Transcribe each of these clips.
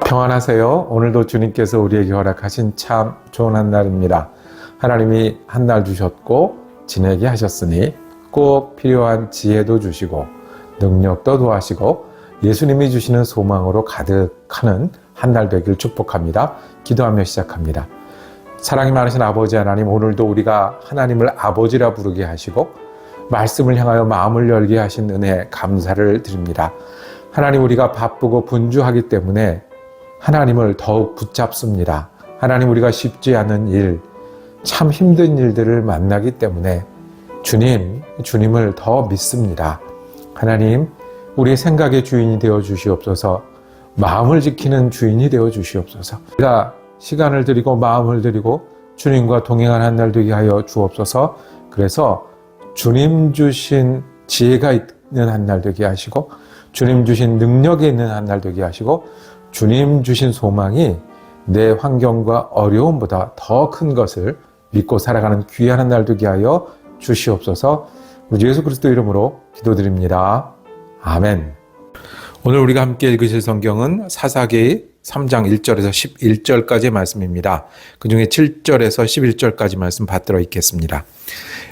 평안하세요. 오늘도 주님께서 우리에게 허락하신 참 좋은 한 날입니다. 하나님이 한 날 주셨고 지내게 하셨으니 꼭 필요한 지혜도 주시고 능력도 도와시고 예수님이 주시는 소망으로 가득하는 한 날 되길 축복합니다. 기도하며 시작합니다. 사랑이 많으신 아버지 하나님, 오늘도 우리가 하나님을 아버지라 부르게 하시고 말씀을 향하여 마음을 열게 하신 은혜 감사를 드립니다. 하나님, 우리가 바쁘고 분주하기 때문에 하나님을 더욱 붙잡습니다. 하나님, 우리가 쉽지 않은 일, 참 힘든 일들을 만나기 때문에 주님을 더 믿습니다. 하나님, 우리의 생각의 주인이 되어 주시옵소서. 마음을 지키는 주인이 되어 주시옵소서. 우리가 시간을 드리고 마음을 드리고 주님과 동행한 한 날 되게 하여 주옵소서. 그래서 주님 주신 지혜가 있는 한 날 되게 하시고 주님 주신 능력이 있는 한 날 되게 하시고 주님 주신 소망이 내 환경과 어려움보다 더 큰 것을 믿고 살아가는 귀한 한 날 되게 하여 주시옵소서. 우리 예수 그리스도 이름으로 기도드립니다. 아멘. 오늘 우리가 함께 읽으실 성경은 사사기 3장 1절에서 11절까지의 말씀입니다. 그 중에 7절에서 11절까지 말씀 받들어 읽겠습니다.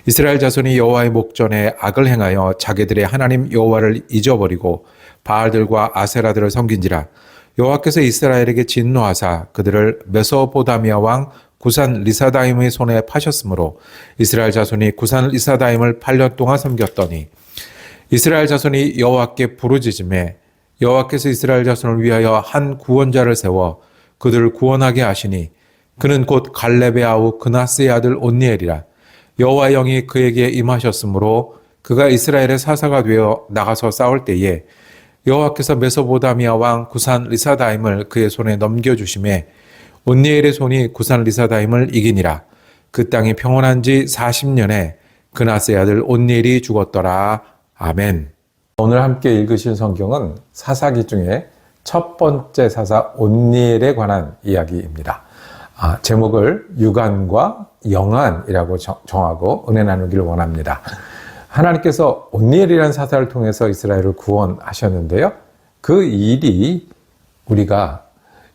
이스라엘 자손이 여호와의 목전에 악을 행하여 자기들의 하나님 여호와를 잊어버리고 바알들과 아세라들을 섬긴지라. 여호와께서 이스라엘에게 진노하사 그들을 메소포다미아 왕 구산 리사다임의 손에 파셨으므로 이스라엘 자손이 구산 리사다임을 8년 동안 섬겼더니 이스라엘 자손이 여호와께 부르짖음에 여호와께서 이스라엘 자손을 위하여 한 구원자를 세워 그들을 구원하게 하시니 그는 곧 갈렙의 아우 그나스의 아들 온니엘이라. 여호와의 영이 그에게 임하셨으므로 그가 이스라엘의 사사가 되어 나가서 싸울 때에 여호와께서 메소포다미아 왕 구산 리사다임을 그의 손에 넘겨주심에 온니엘의 손이 구산 리사다임을 이기니라. 그 땅이 평온한 지 40년에 그나스의 아들 온니엘이 죽었더라. 아멘. 오늘 함께 읽으실 성경은 사사기 중에 첫 번째 사사 온니엘에 관한 이야기입니다. 제목을 유간과 영안이라고 정하고 은혜 나누기를 원합니다. 하나님께서 온니엘이라는 사사를 통해서 이스라엘을 구원하셨는데요. 그 일이 우리가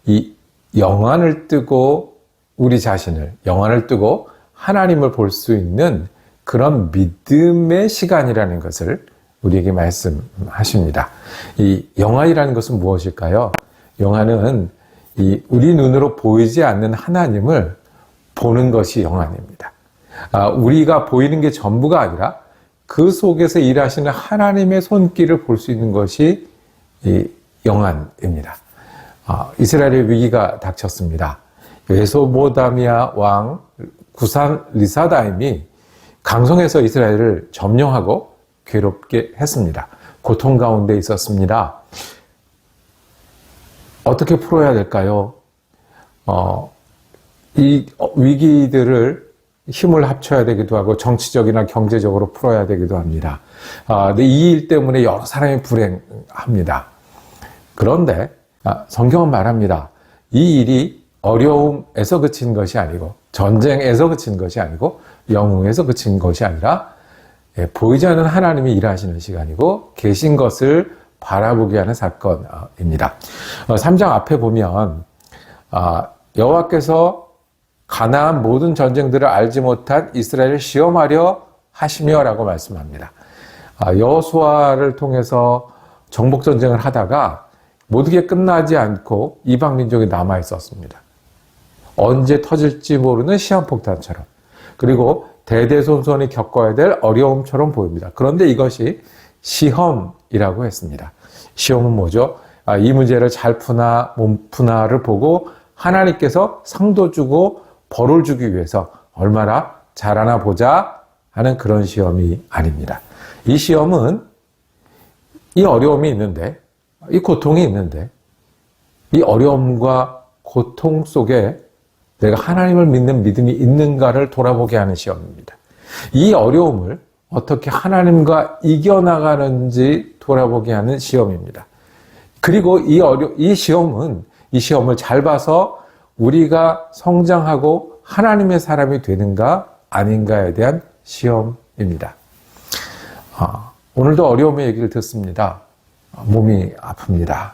이 영안을 뜨고 우리 자신을 영안을 뜨고 하나님을 볼 수 있는 그런 믿음의 시간이라는 것을 우리에게 말씀하십니다. 이 영안이라는 것은 무엇일까요? 영안은 우리 눈으로 보이지 않는 하나님을 보는 것이 영안입니다. 우리가 보이는 게 전부가 아니라 그 속에서 일하시는 하나님의 손길을 볼 수 있는 것이 이 영안입니다. 이스라엘의 위기가 닥쳤습니다. 메소포다미아 왕 구산 리사다임이 강성해서 이스라엘을 점령하고 괴롭게 했습니다. 고통 가운데 있었습니다. 어떻게 풀어야 될까요? 이 위기들을 힘을 합쳐야 되기도 하고 정치적이나 경제적으로 풀어야 되기도 합니다. 근데 이 일 때문에 여러 사람이 불행합니다. 그런데 성경은 말합니다. 이 일이 어려움에서 그친 것이 아니고 전쟁에서 그친 것이 아니고 영웅에서 그친 것이 아니라 보이지 않는 하나님이 일하시는 시간이고 계신 것을 바라보게 하는 사건입니다. 3장 앞에 보면 여호와께서 가나안 모든 전쟁들을 알지 못한 이스라엘을 시험하려 하시며 라고 말씀합니다. 여호수아를 통해서 정복전쟁을 하다가 모든 게 끝나지 않고 이방 민족이 남아 있었습니다. 언제 터질지 모르는 시한폭탄처럼, 그리고 대대손손이 겪어야 될 어려움처럼 보입니다. 그런데 이것이 시험이라고 했습니다. 시험은 뭐죠? 이 문제를 잘 푸나 못 푸나를 보고 하나님께서 상도 주고 벌을 주기 위해서 얼마나 잘하나 보자 하는 그런 시험이 아닙니다. 이 시험은 이 어려움이 있는데, 이 고통이 있는데, 이 어려움과 고통 속에 내가 하나님을 믿는 믿음이 있는가를 돌아보게 하는 시험입니다. 이 어려움을 어떻게 하나님과 이겨나가는지 돌아보게 하는 시험입니다. 그리고 이 시험을 잘 봐서 우리가 성장하고 하나님의 사람이 되는가 아닌가에 대한 시험입니다. 오늘도 어려움의 얘기를 듣습니다. 몸이 아픕니다.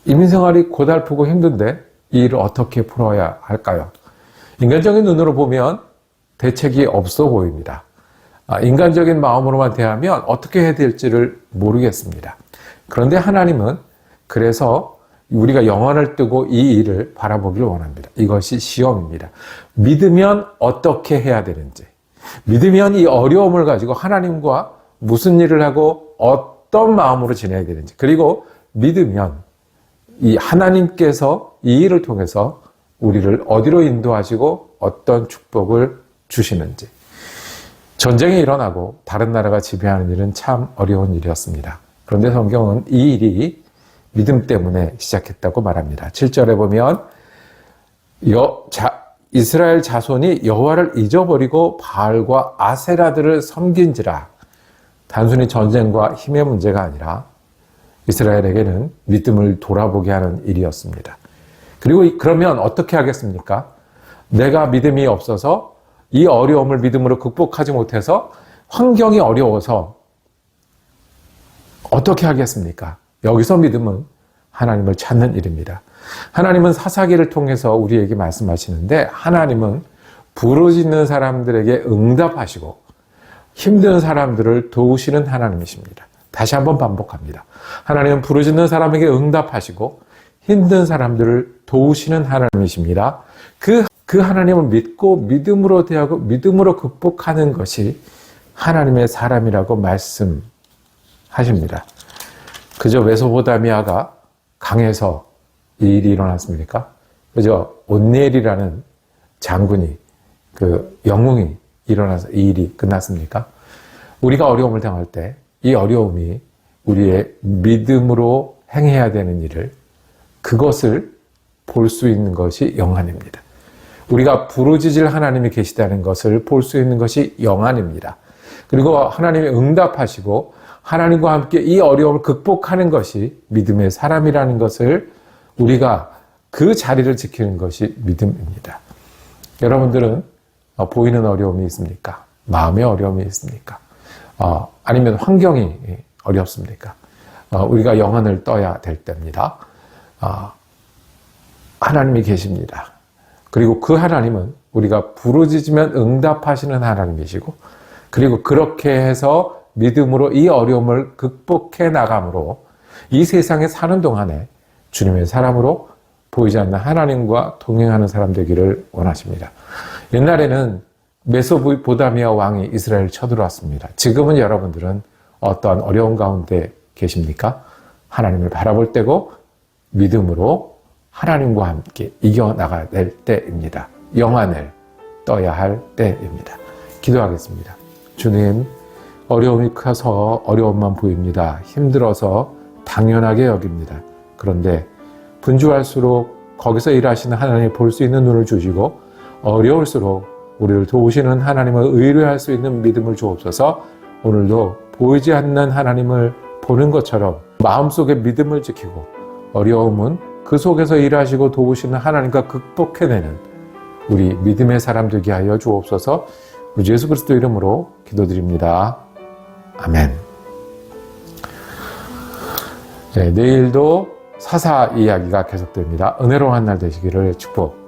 인생활이 고달프고 힘든데 이 일을 어떻게 풀어야 할까요? 인간적인 눈으로 보면 대책이 없어 보입니다. 인간적인 마음으로만 대하면 어떻게 해야 될지를 모르겠습니다. 그런데 하나님은 그래서 우리가 영혼을 뜨고 이 일을 바라보기를 원합니다. 이것이 시험입니다. 믿으면 어떻게 해야 되는지, 믿으면 이 어려움을 가지고 하나님과 무슨 일을 하고 어떤 마음으로 지내야 되는지, 그리고 믿으면 이 하나님께서 이 일을 통해서 우리를 어디로 인도하시고 어떤 축복을 주시는지. 전쟁이 일어나고 다른 나라가 지배하는 일은 참 어려운 일이었습니다. 그런데 성경은 이 일이 믿음 때문에 시작했다고 말합니다. 7절에 보면 이스라엘 자손이 여호와를 잊어버리고 바알과 아세라들을 섬긴지라. 단순히 전쟁과 힘의 문제가 아니라 이스라엘에게는 믿음을 돌아보게 하는 일이었습니다. 그리고 그러면 어떻게 하겠습니까? 내가 믿음이 없어서 이 어려움을 믿음으로 극복하지 못해서 환경이 어려워서 어떻게 하겠습니까? 여기서 믿음은 하나님을 찾는 일입니다. 하나님은 사사기를 통해서 우리에게 말씀하시는데 하나님은 부르짖는 사람들에게 응답하시고 힘든 사람들을 도우시는 하나님이십니다. 다시 한번 반복합니다. 하나님은 부르짖는 사람에게 응답하시고 힘든 사람들을 도우시는 하나님이십니다. 그 하나님을 믿고 믿음으로 대하고 믿음으로 극복하는 것이 하나님의 사람이라고 말씀하십니다. 그저 메소포타미아가 강해서 이 일이 일어났습니까? 그저 온니엘이라는 장군이 그 영웅이 일어나서 이 일이 끝났습니까? 우리가 어려움을 당할 때 이 어려움이 우리의 믿음으로 행해야 되는 일을 그것을 볼 수 있는 것이 영안입니다. 우리가 부르짖을 하나님이 계시다는 것을 볼 수 있는 것이 영안입니다. 그리고 하나님이 응답하시고 하나님과 함께 이 어려움을 극복하는 것이 믿음의 사람이라는 것을 우리가 그 자리를 지키는 것이 믿음입니다. 여러분들은 보이는 어려움이 있습니까? 마음의 어려움이 있습니까? 아니면 환경이 어렵습니까? 우리가 영혼을 떠야 될 때입니다. 하나님이 계십니다. 그리고 그 하나님은 우리가 부르짖으면 응답하시는 하나님이시고, 그리고 그렇게 해서 믿음으로 이 어려움을 극복해 나감으로 이 세상에 사는 동안에 주님의 사람으로 보이지 않는 하나님과 동행하는 사람 되기를 원하십니다. 옛날에는 메소포타미아 왕이 이스라엘을 쳐들어왔습니다. 지금은 여러분들은 어떠한 어려운 가운데 계십니까? 하나님을 바라볼 때고 믿음으로 하나님과 함께 이겨나가야 될 때입니다. 영안을 떠야 할 때입니다. 기도하겠습니다. 주님, 어려움이 커서 어려움만 보입니다. 힘들어서 당연하게 여깁니다. 그런데 분주할수록 거기서 일하시는 하나님을 볼 수 있는 눈을 주시고 어려울수록 우리를 도우시는 하나님을 의뢰할 수 있는 믿음을 주옵소서. 오늘도 보이지 않는 하나님을 보는 것처럼 마음속에 믿음을 지키고 어려움은 그 속에서 일하시고 도우시는 하나님과 극복해내는 우리 믿음의 사람 되게 하여 주옵소서. 우리 예수 그리스도 이름으로 기도드립니다. 아멘. 네, 내일도 사사 이야기가 계속됩니다. 은혜로운 한 날 되시기를 축복합니다.